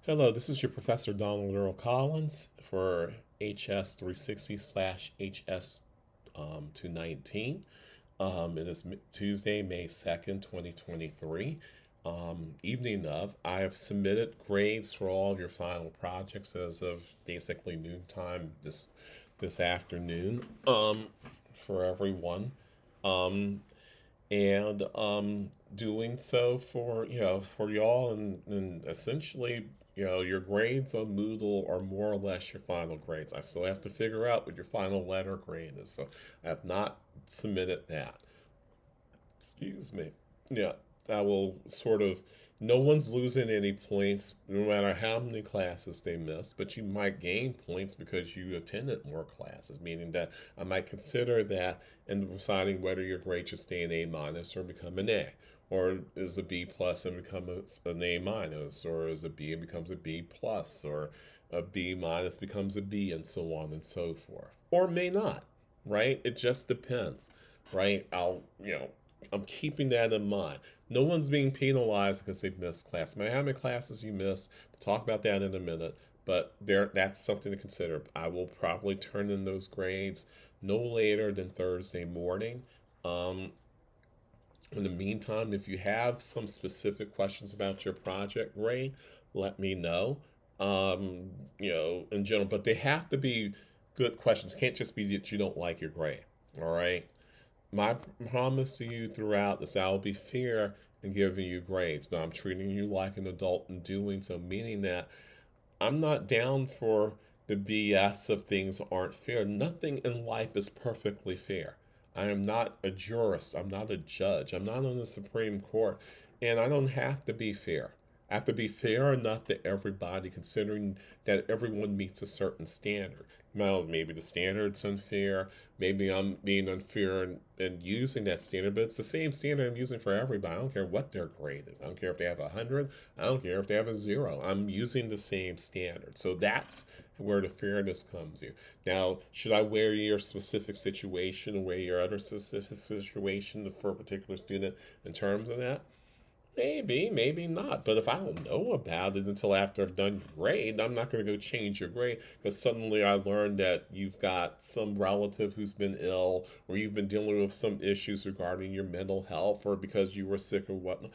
Hello, this is your Professor Donald Earl Collins for HS 360 slash HS 219. It is Tuesday, May 2nd, 2023. Evening of. I have submitted grades for all of your final projects as of basically noontime this afternoon for everyone. Um, and doing so for for y'all and essentially your grades on Moodle are more or less your final grades. I still have to figure out what your final letter grade is, so I have not submitted that. Excuse me. Yeah, I will sort of. No one's losing any points, no matter how many classes they missed, but you might gain points because you attended more classes, meaning that I might consider that in deciding whether your grade should stay an A minus or become an A, or is a B plus and become an A minus, or is a B and becomes a B plus, or a B minus becomes a B, and so on and so forth. Or may not, right? It just depends, right? I'm keeping that in mind. No one's being penalized because they've missed class. No matter how many classes you missed, we'll talk about that in a minute. But that's something to consider. I will probably turn in those grades no later than Thursday morning. Um, in the meantime, if you have some specific questions about your project grade, let me know. In general, but they have to be good questions. It can't just be that you don't like your grade. All right. My promise to you throughout is I will be fair in giving you grades, but I'm treating you like an adult in doing so, meaning that I'm not down for the BS of things aren't fair. Nothing in life is perfectly fair. I am not a jurist. I'm not a judge. I'm not on the Supreme Court. And I don't have to be fair. I have to be fair enough to everybody, considering that everyone meets a certain standard. Now, maybe the standard's unfair. Maybe I'm being unfair in using that standard, but it's the same standard I'm using for everybody. I don't care what their grade is. I don't care if they have 100. I don't care if they have a 0. I'm using the same standard. So that's where the fairness comes in. Now, should I wear your specific situation or wear your other specific situation for a particular student in terms of that? Maybe, maybe not. But if I don't know about it until after I've done your grade, I'm not going to go change your grade because suddenly I learned that you've got some relative who's been ill, or you've been dealing with some issues regarding your mental health, or because you were sick or whatnot.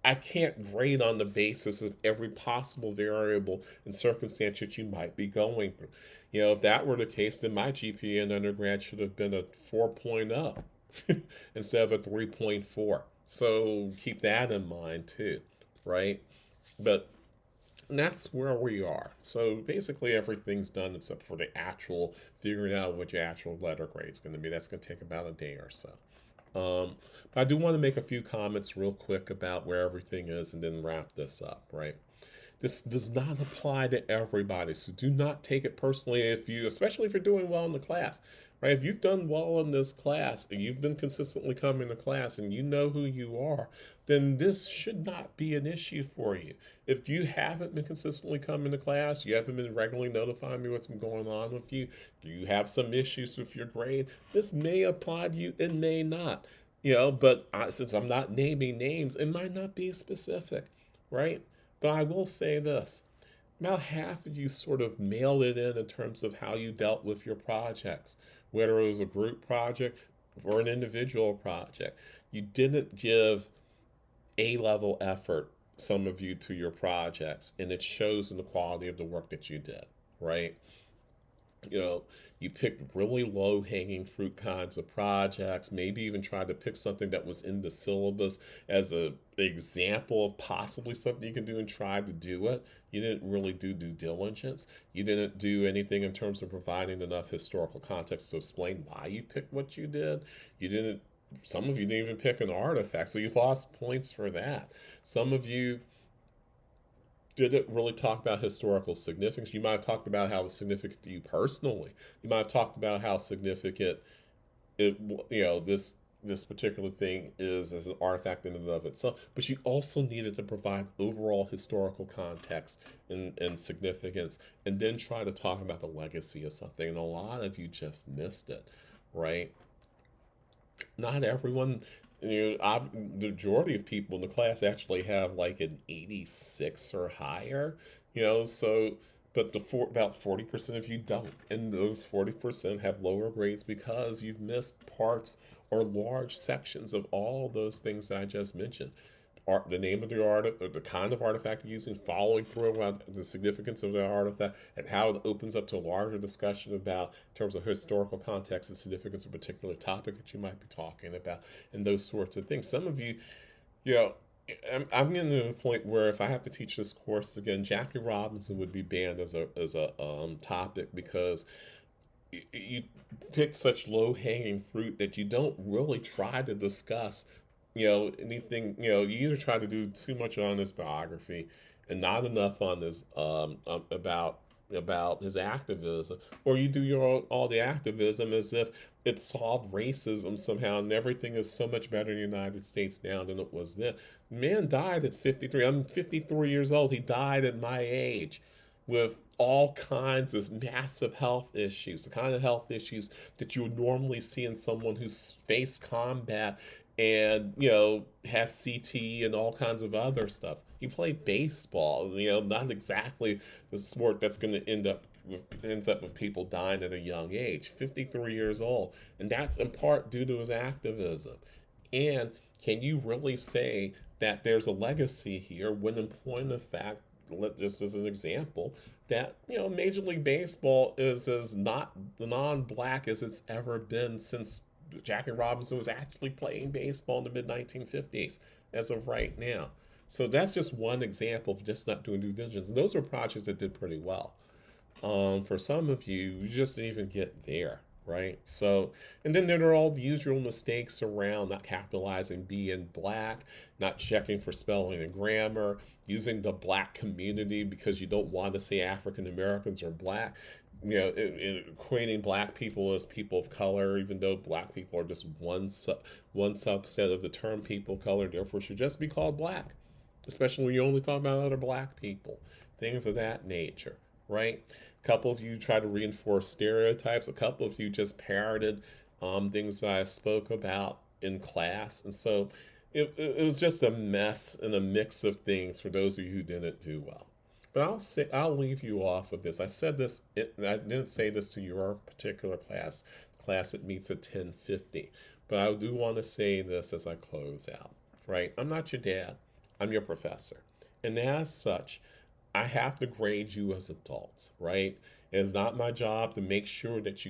I can't grade on the basis of every possible variable and circumstance that you might be going through. If that were the case, then my GPA in undergrad should have been a 4.0 instead of a 3.4. So keep that in mind too, right? But that's where we are. So basically, everything's done except for the actual figuring out what your actual letter grade is going to be. That's going to take about a day or so. But I do want to make a few comments real quick about where everything is and then wrap this up, right? This does not apply to everybody, so do not take it personally especially if you're doing well in the class, right? If you've done well in this class and you've been consistently coming to class and you know who you are, then this should not be an issue for you. If you haven't been consistently coming to class, you haven't been regularly notifying me what's been going on with you, you have some issues with your grade, this may apply to you, it may not. But since I'm not naming names, it might not be specific, right? But I will say this, about half of you sort of mailed it in terms of how you dealt with your projects, whether it was a group project or an individual project. You didn't give A level effort, some of you, to your projects, and it shows in the quality of the work that you did, right? you know, you picked really low hanging fruit kinds of projects, maybe even tried to pick something that was in the syllabus as a example of possibly something you can do and try to do it. You didn't really do due diligence. You didn't do anything in terms of providing enough historical context to explain why you picked what you did. You didn't Some of you didn't even pick an artifact, so you lost points for that. Some of you didn't really talk about historical significance. You might have talked about how it was significant to you personally. You might have talked about how significant it, this particular thing is as an artifact in and of itself. But you also needed to provide overall historical context and significance, and then try to talk about the legacy of something. And a lot of you just missed it, right? Not everyone. The majority of people in the class actually have like an 86 or higher, so, but about 40% of you don't. And those 40% have lower grades because you've missed parts or large sections of all those things that I just mentioned. The name of the art, the kind of artifact you're using, following through about the significance of the artifact, and how it opens up to a larger discussion about in terms of historical context and significance of a particular topic that you might be talking about, and those sorts of things. Some of you, you know, I'm getting to the point where if I have to teach this course again, Jackie Robinson would be banned as a topic because you pick such low hanging fruit that you don't really try to discuss, anything. You either try to do too much on his biography and not enough on his about his activism, or you do all the activism as if it solved racism somehow and everything is so much better in the United States now than it was then. Man died at 53. I'm 53 years old. He died at my age with all kinds of massive health issues, the kind of health issues that you would normally see in someone who's faced combat and has CT and all kinds of other stuff. He played baseball, not exactly the sport that's going to ends up with people dying at a young age, 53 years old, and that's in part due to his activism. And can you really say that there's a legacy here when, in point of fact, just as an example, that Major League Baseball is as not non-black as it's ever been since Jackie Robinson was actually playing baseball in the mid 1950s, as of right now. So that's just one example of just not doing due diligence. And those were projects that did pretty well. For some of you, you just didn't even get there, right? So, and then there are all the usual mistakes around not capitalizing B in black, not checking for spelling and grammar, using the black community because you don't want to say African Americans are black. Equating black people as people of color, even though black people are just one subset of the term people of color, therefore should just be called black, especially when you only talk about other black people, things of that nature, right? A couple of you try to reinforce stereotypes. A couple of you just parroted things that I spoke about in class, and so it was just a mess and a mix of things for those of you who didn't do well. But I'll leave you off of this. I said this. I didn't say this to your particular class, the class that meets at 10:50. But I do want to say this as I close out. Right? I'm not your dad. I'm your professor, and as such, I have to grade you as adults, right? It's not my job to make sure that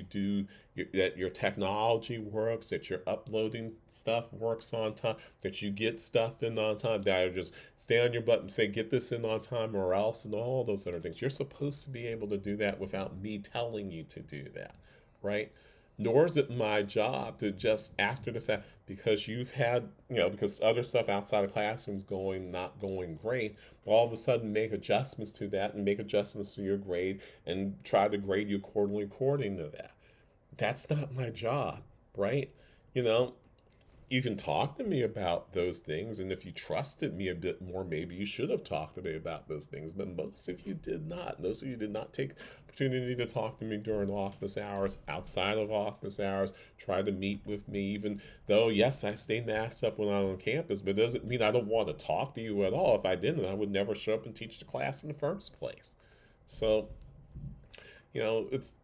that your technology works, that your uploading stuff works on time, that you get stuff in on time, that I just stay on your butt and say, get this in on time or else, and all those other things. You're supposed to be able to do that without me telling you to do that, right? Nor is it my job to just after the fact because you've had because other stuff outside of classrooms not going great, all of a sudden make adjustments to that and make adjustments to your grade and try to grade you according to that. That's not my job, right? you know you can talk to me about those things, and if you trusted me a bit more, maybe you should have talked to me about those things, but most of you did not. Most of you did not take the opportunity to talk to me during office hours, outside of office hours, try to meet with me, even though, yes, I stay masked up when I'm on campus, but it doesn't mean I don't want to talk to you at all. If I didn't, I would never show up and teach the class in the first place. So, it's,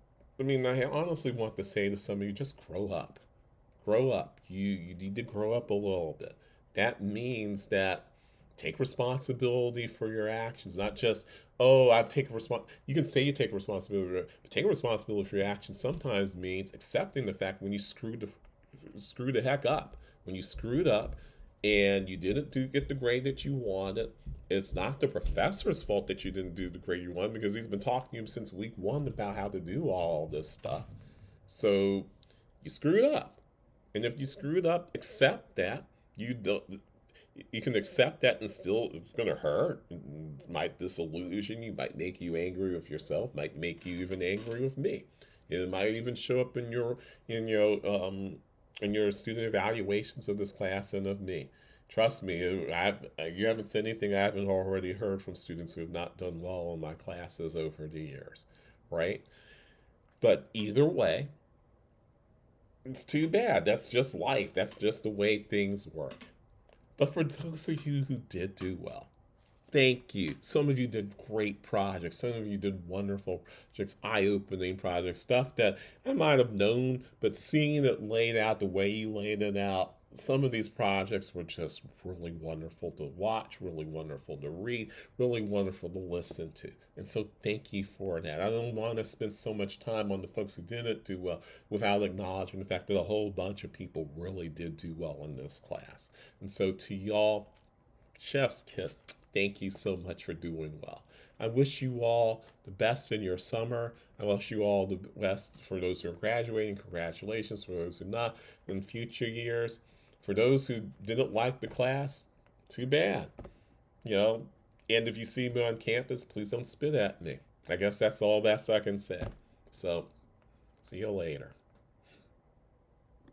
I honestly want to say to some of you, just grow up. Grow up. You need to grow up a little bit. That means that take responsibility for your actions, not just, oh, I take you can say you take responsibility, but taking responsibility for your actions sometimes means accepting the fact when you screwed the heck up. When you screwed up and you didn't get the grade that you wanted, it's not the professor's fault that you didn't do the grade you wanted, because he's been talking to you since week one about how to do all this stuff. So you screwed up. And if you screwed up, accept that. You don't. You can accept that, and still, it's gonna hurt. It might disillusion you. Might make you angry with yourself. Might make you even angry with me. It might even show up in your student evaluations of this class and of me. Trust me, you haven't said anything I haven't already heard from students who have not done well in my classes over the years, right? But either way, It's too bad. That's just life. That's just the way things work. But for those of you who did do well, thank you. Some of you did great projects. Some of you did wonderful projects, eye opening projects, stuff that I might have known, but seeing it laid out the way you laid it out, some of these projects were just really wonderful to watch, really wonderful to read, really wonderful to listen to. And so thank you for that. I don't want to spend so much time on the folks who didn't do well without acknowledging the fact that a whole bunch of people really did do well in this class. And so to y'all, chef's kiss. Thank you so much for doing well. I wish you all the best in your summer. I wish you all the best for those who are graduating. Congratulations for those who are not in future years. For those who didn't like the class, too bad. You know, and if you see me on campus, please don't spit at me. I guess that's all best I can say. So, see you later.